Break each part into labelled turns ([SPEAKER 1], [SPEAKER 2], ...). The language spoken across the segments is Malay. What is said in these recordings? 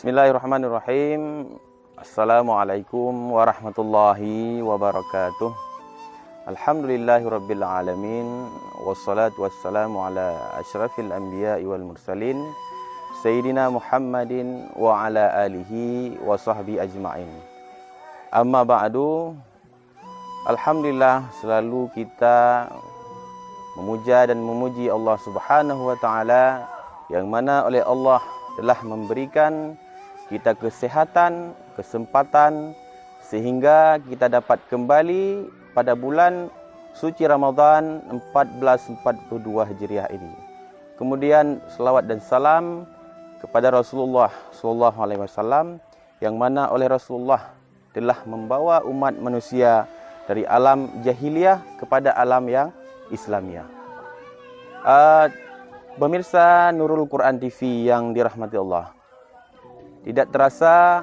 [SPEAKER 1] Bismillahirrahmanirrahim. Assalamualaikum warahmatullahi wabarakatuh. Alhamdulillahirabbil alamin wassalatu wassalamu ala asyrafil anbiya'i wal mursalin sayyidina Muhammadin wa ala alihi wa sahbihi ajma'in. Amma ba'du. Alhamdulillah, selalu kita memuja dan memuji Allah Subhanahu wa taala yang mana oleh Allah telah memberikan kita kesehatan, kesempatan sehingga kita dapat kembali pada bulan suci Ramadan 1442 Hijriah ini. Kemudian selawat dan salam kepada Rasulullah sallallahu alaihi wasallam yang mana oleh Rasulullah telah membawa umat manusia dari alam jahiliyah kepada alam yang Islamiyah. Pemirsa Nurul Quran TV yang dirahmati Allah, tidak terasa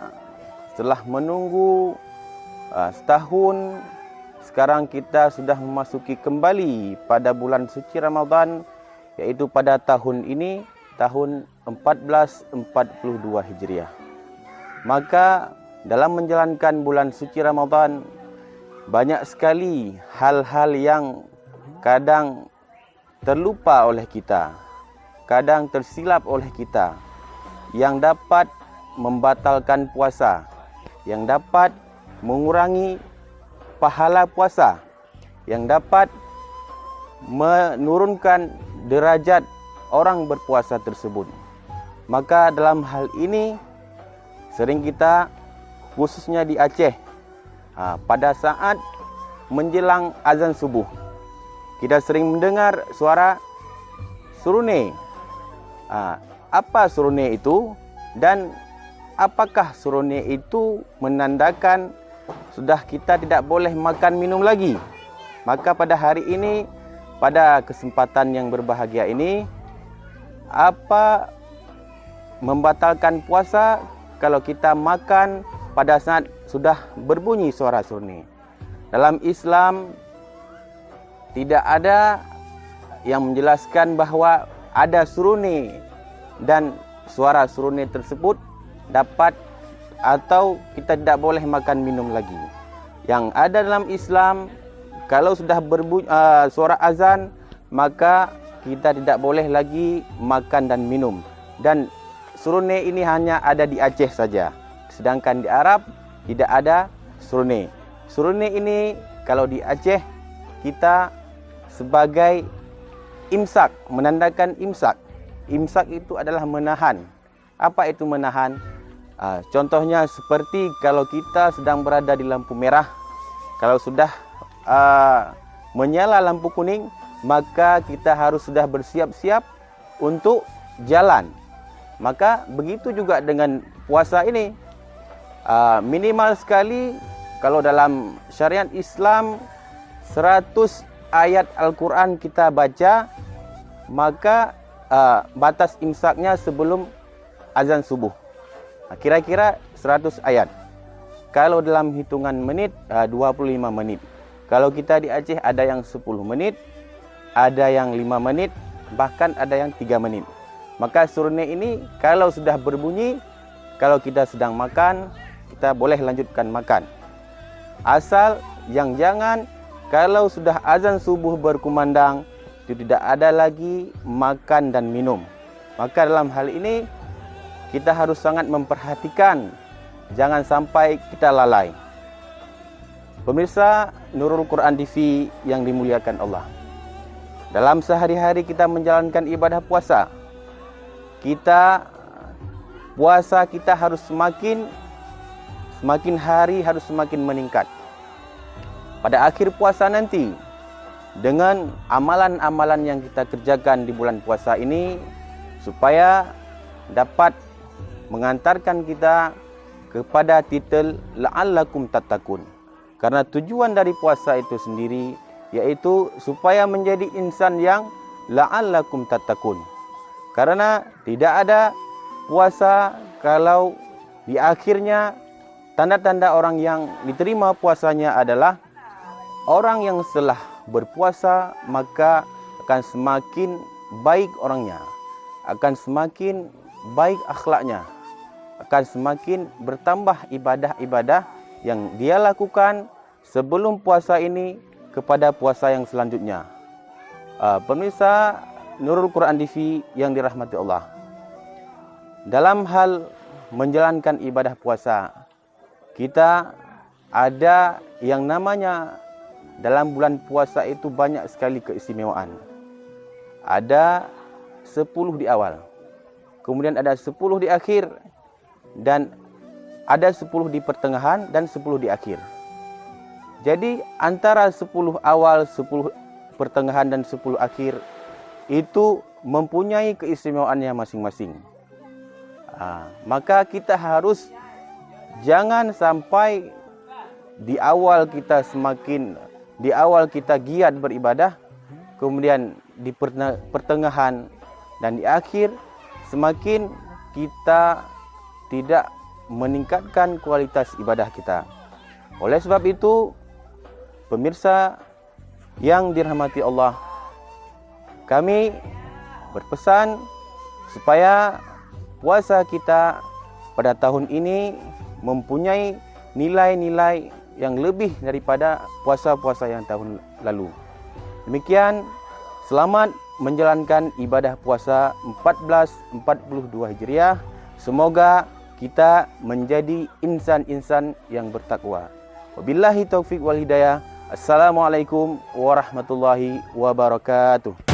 [SPEAKER 1] setelah menunggu setahun, sekarang kita sudah memasuki kembali pada bulan suci Ramadan, yaitu pada tahun ini, tahun 1442 Hijriah. Maka dalam menjalankan bulan suci Ramadan, banyak sekali hal-hal yang kadang terlupa oleh kita, kadang tersilap oleh kita, yang dapat membatalkan puasa, yang dapat mengurangi pahala puasa, yang dapat menurunkan derajat orang berpuasa tersebut. Maka dalam hal ini sering kita, khususnya di Aceh, pada saat menjelang azan subuh, kita sering mendengar suara surune. Apa surune itu dan apakah surune itu menandakan sudah kita tidak boleh makan minum lagi? Maka pada hari ini, pada kesempatan yang berbahagia ini, apa membatalkan puasa kalau kita makan pada saat sudah berbunyi suara surune? Dalam Islam tidak ada yang menjelaskan bahawa ada surune dan suara surune tersebut dapat atau kita tidak boleh makan minum lagi. Yang ada dalam Islam, kalau sudah berbunyi suara azan, maka kita tidak boleh lagi makan dan minum. Dan surune ini hanya ada di Aceh saja. Sedangkan di Arab tidak ada surune. Surune ini kalau di Aceh kita sebagai imsak, menandakan imsak. Imsak itu adalah menahan. Apa itu menahan? Contohnya seperti kalau kita sedang berada di lampu merah, kalau sudah menyala lampu kuning, maka kita harus sudah bersiap-siap untuk jalan. Maka begitu juga dengan puasa ini. Minimal sekali kalau dalam syariat Islam 100 ayat Al-Quran kita baca, maka batas imsaknya sebelum azan subuh. Kira-kira 100 ayat. Kalau dalam hitungan menit, 25 menit. Kalau kita di Aceh ada yang 10 menit, ada yang 5 menit, bahkan ada yang 3 menit. Maka surune ini kalau sudah berbunyi, kalau kita sedang makan, kita boleh lanjutkan makan. Asal yang jangan, kalau sudah azan subuh berkumandang, itu tidak ada lagi makan dan minum. Maka dalam hal ini kita harus sangat memperhatikan, jangan sampai kita lalai. Pemirsa Nurul Quran TV yang dimuliakan Allah, dalam sehari-hari kita menjalankan ibadah puasa, puasa kita harus semakin hari harus semakin meningkat. Pada akhir puasa nanti, dengan amalan-amalan yang kita kerjakan di bulan puasa ini, supaya dapat mengantarkan kita kepada titel la'allakum tattaqun. Karena tujuan dari puasa itu sendiri yaitu supaya menjadi insan yang la'allakum tattaqun. Karena tidak ada puasa kalau di akhirnya tanda-tanda orang yang diterima puasanya adalah orang yang setelah berpuasa maka akan semakin baik orangnya, akan semakin baik akhlaknya, akan semakin bertambah ibadah-ibadah yang dia lakukan sebelum puasa ini kepada puasa yang selanjutnya. Pemirsa Nurul Quran TV yang dirahmati Allah, dalam hal menjalankan ibadah puasa, kita ada yang namanya dalam bulan puasa itu banyak sekali keistimewaan. Ada 10 di awal, kemudian ada 10 di akhir, dan ada 10 di pertengahan dan 10 di akhir. Jadi antara 10 awal, 10 pertengahan dan 10 akhir itu mempunyai keistimewaannya masing-masing. Maka kita harus jangan sampai di awal kita giat beribadah, kemudian di pertengahan dan di akhir semakin kita tidak meningkatkan kualitas ibadah kita. Oleh sebab itu, pemirsa yang dirahmati Allah, kami berpesan supaya puasa kita pada tahun ini mempunyai nilai-nilai yang lebih daripada puasa-puasa yang tahun lalu. Demikian, selamat menjalankan ibadah puasa 1442 Hijriah. Semoga kita menjadi insan-insan yang bertakwa. Wabillahi taufik wal hidayah. Assalamualaikum warahmatullahi wabarakatuh.